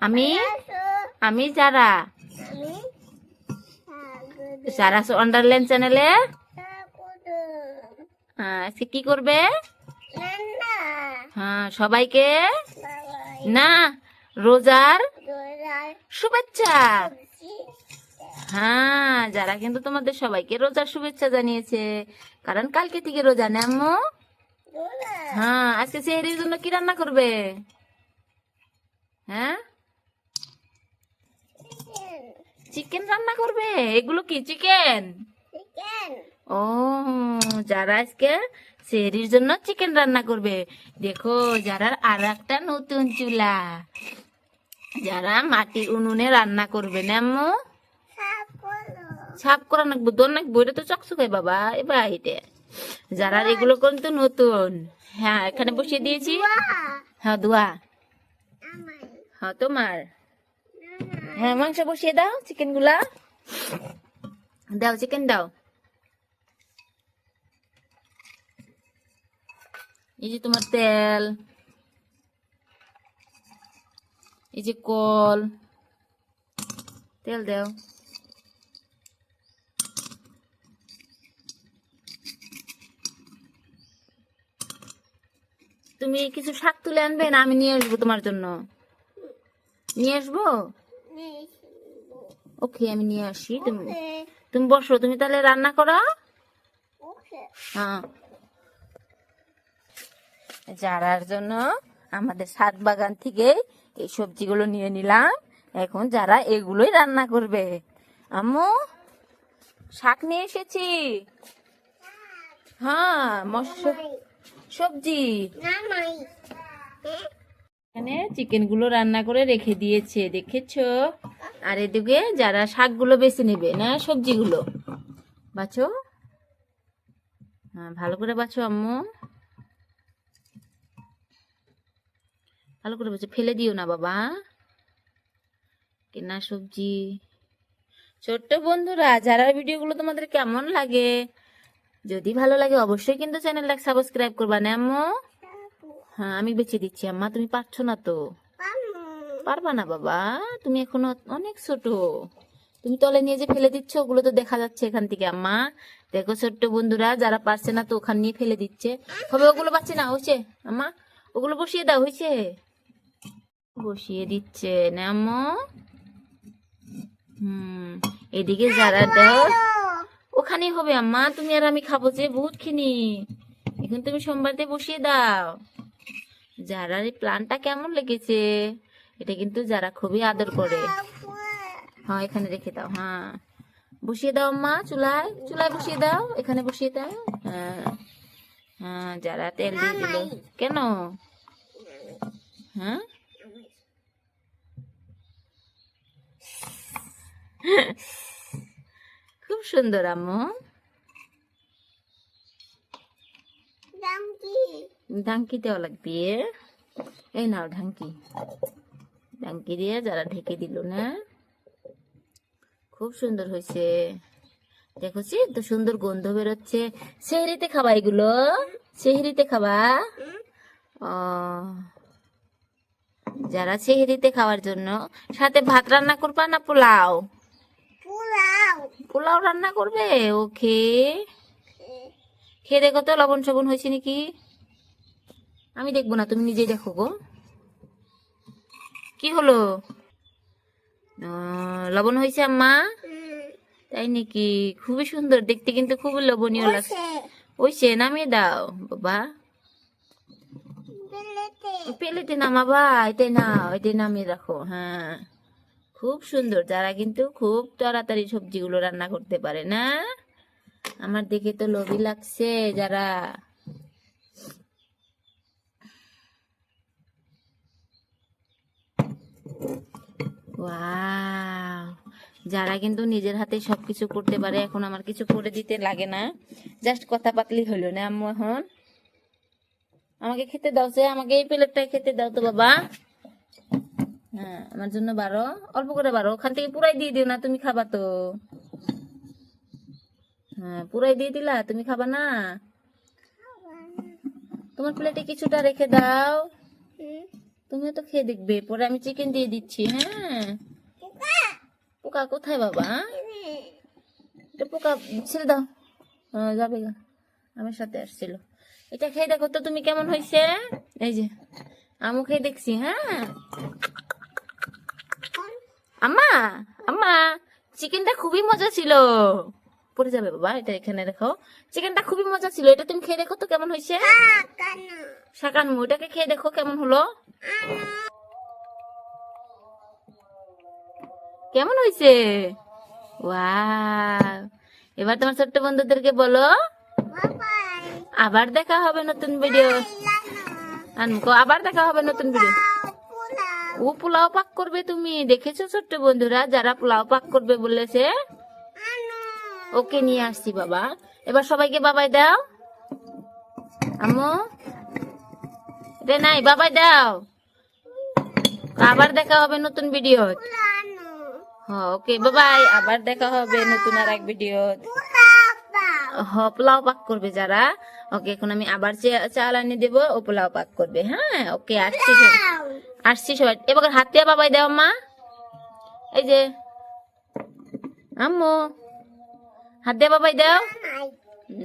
আমি আমি যারা যারা আন্ডারলাইন চ্যানেলে আজকে কি করবে? হ্যাঁ, সবাইকে না রোজার শুভেচ্ছা। হ্যাঁ, যারা কিন্তু তোমাদের সবাইকে রোজার শুভেচ্ছা জানিয়েছে, কারণ কালকে থেকে রোজা না আম্মু? হ্যাঁ, আজকে সেহরির জন্য কি রান্না করবে? হ্যাঁ, চিকেন রান্না করবে। এগুলো কি চিকেন? ও, যারা আজকে সেহরির জন্য চিকেন রান্না করবে। দেখো, যারা আর একটা নতুন চুলা, যারা মাটির উনুনে রান্না করবে না আম্মু? সাফ করা নাকবো, দোন নাকবো, এটা তো চকচকাই বাবা। এবার এটা যারা এগুলো কিন্তু নতুন। হ্যাঁ, এখানে বসিয়ে দিয়েছি। হ্যাঁ, দোয়া। হ্যাঁ, তোমার। হ্যাঁ, মাংস বসিয়ে দাও, চিকেন গুলা দাও, চিকেন দাও। এই যে তোমার তেল, এই যে কল, তেল দাও। তুমি কিছু শাক তুলে আনবে না? আমি নিয়ে আসবো তোমার জন্য। নিয়ে আসবো? ওকে, আমি নিয়ে আসি। তুমি তুমি বসো, তুমি তাহলে রান্না করো। হ্যাঁ, যারার জন্য আমাদের ছাদ বাগান থেকে এই সবজিগুলো নিয়ে নিলাম। এখন যারা এগুলোই রান্না করবে। আম্মু, শাক নিয়ে এসেছি। হ্যাঁ, সবজি এখানে চিকেন গুলো রান্না করে রেখে দিয়েছে, দেখেছো? আর এদিকে যারা শাকগুলো বেছে নেবে না, সবজিগুলো বাছো। হ্যাঁ, ভালো করে বাছো আম্মু, ভালো করে বাছো, ফেলে দিও না বাবা। কেনা সবজি। ছোট্ট বন্ধুরা, যারা ভিডিওগুলো তোমাদের কেমন লাগে, যদি ভালো লাগে অবশ্যই কিন্তু চ্যানেলটা সাবস্ক্রাইব করবা না আম্মু? হ্যাঁ, আমি বেছে দিচ্ছি আম্মা, তুমি পারছো না তো? পারবা না বাবা, তুমি এখনো অনেক ছোট। তুমি তলে নিয়ে যে ফেলে দিচ্ছ, ওগুলো তো দেখা যাচ্ছে এখান থেকে আম্মা। দেখো ছোট্ট বন্ধুরা, যারা পারছে না তো ওখান নিয়ে ফেলে দিচ্ছে। হবে, ওগুলো পাচ্ছে না, হয়েছে আম্মা, ওগুলো বসিয়ে দাও, হয়েছে। বসিয়ে দিচ্ছে না আম্মু? এদিকে যারা দাও ওখানেই হবে আম্মা, তুমি আর আমি খাবো যে বহুত খিনি। এখন তুমি সোমবারতে বসিয়ে দাও। যারা এই প্ল্যানটা কেমন লেগেছে? এটা কিন্তু যারা খুবই আদর করে। হ্যাঁ, এখানে রেখে দাও। হ্যাঁ, বসিয়ে দাও আম্মা, চুলায় চুলায় বসিয়ে দাও, এখানে বসিয়ে দাও। হ্যাঁ হ্যাঁ, যারা তেল দিয়ে দিল কেন? হ্যাঁ, খুব সুন্দর আম্মু। ঢাঙ্কি দেওয়া লাগবে। এই নাও ঢাঙ্কি, ঢাঙ্কি দিয়ে যারা ঢেকে দিল না, খুব সুন্দর হয়েছে। দেখছি তো সুন্দর গন্ধ বেরোচ্ছে। সেহরিতে খাবা এগুলো? সেহরিতে খাবা? ও, যারা সেহরিতে খাওয়ার জন্য সাথে ভাত রান্না করবা না পোলাও? পোলাও রান্না করবে। ওকে, খেয়ে দেখো তো লবণ সবন হয়েছে নাকি। আমি দেখবো না, তুমি নিজেই দেখো গো। কি হলো? লবণ হয়েছে আম্মা? তাই নাকি? খুবই সুন্দর দেখতে, কিন্তু খুবই লবণীয় লাগছে। হয়েছে, নামিয়ে দাও বাবা। প্লেটে নামাবা, এটাই নাও, এটাই নামিয়ে রাখো। হ্যাঁ, খুব সুন্দর। যারা কিন্তু খুব তাড়াতাড়ি সবজিগুলো রান্না করতে পারে না। আমার দেখে তো লোভী লাগছে। যারা ওয়াও, যারা কিন্তু নিজের হাতে সবকিছু করতে পারে। এখন আমার কিছু করে দিতে লাগে না, জাস্ট কথা পাতলি হলো না আম্মু। এখন আমাকে খেতে দাও, সে আমাকে এই প্লেটটাই খেতে দাও তো বাবা। হ্যাঁ, আমার জন্য বারো, অল্প করে বারো, ওখান থেকে পুরাই দিয়ে দিও না, তুমি খাবা তো। হ্যাঁ, পুরাই দিয়ে দিলা, তুমি খাবা না? তোমার প্লেটে কিছুটা রেখে দাও। তুমিও তো খেয়ে দেখবে, পরে আমি চিকেন দিয়ে দিচ্ছি। হ্যাঁ, পোকা কোথায় বাবা? এটা পোকা ছেড়ে দাও। যাবে গা, আমার সাথে আসছিল। এটা খেয়ে দেখো তো তুমি কেমন হয়েছে। এই যে আমু খেয়ে দেখছি। হ্যাঁ আম্মা, আম্মা চিকেনটা খুবই মজা ছিল। পড়ে যাবে বাবা, এটা এখানে রেখো। চিকেনটা খুবই মজা ছিল, এটা তুমি খেয়ে দেখো তো কেমন হয়েছে। শাকানমু, এটাকে খেয়ে দেখো কেমন হলো। কেমন হয়েছে? ওয়াও, এবার তোমার ছোট্ট বন্ধুদেরকে বলো আবার দেখা হবে নতুন ভিডিও। আনকো আবার দেখা হবে নতুন ভিডিও। ও পোলাও পাক করবে, তুমি দেখেছো ছোট্ট বন্ধুরা, যারা পোলাও পাক করবে বলেছে। ওকে নিয়ে আসছি বাবা। এবার সবাইকে বাবাই দাও। আম্মু রে নাই, বাবাই দাও। আবার দেখা হবে নতুন ভিডিও। ওকে বাবাই, আবার দেখা হবে নতুন আর এক ভিডিও। পোলাও পাক করবে যারা। ওকে, এখন আমি আবার চাল আনিয়ে দেবো, ও পোলাও পাক করবে। হ্যাঁ ওকে, আসছি আসছি সবাই। এবার হাত দিয়ে বাবাই দাও মা। এই যে আম্মু, হাত দিয়ে বাবাই দাও।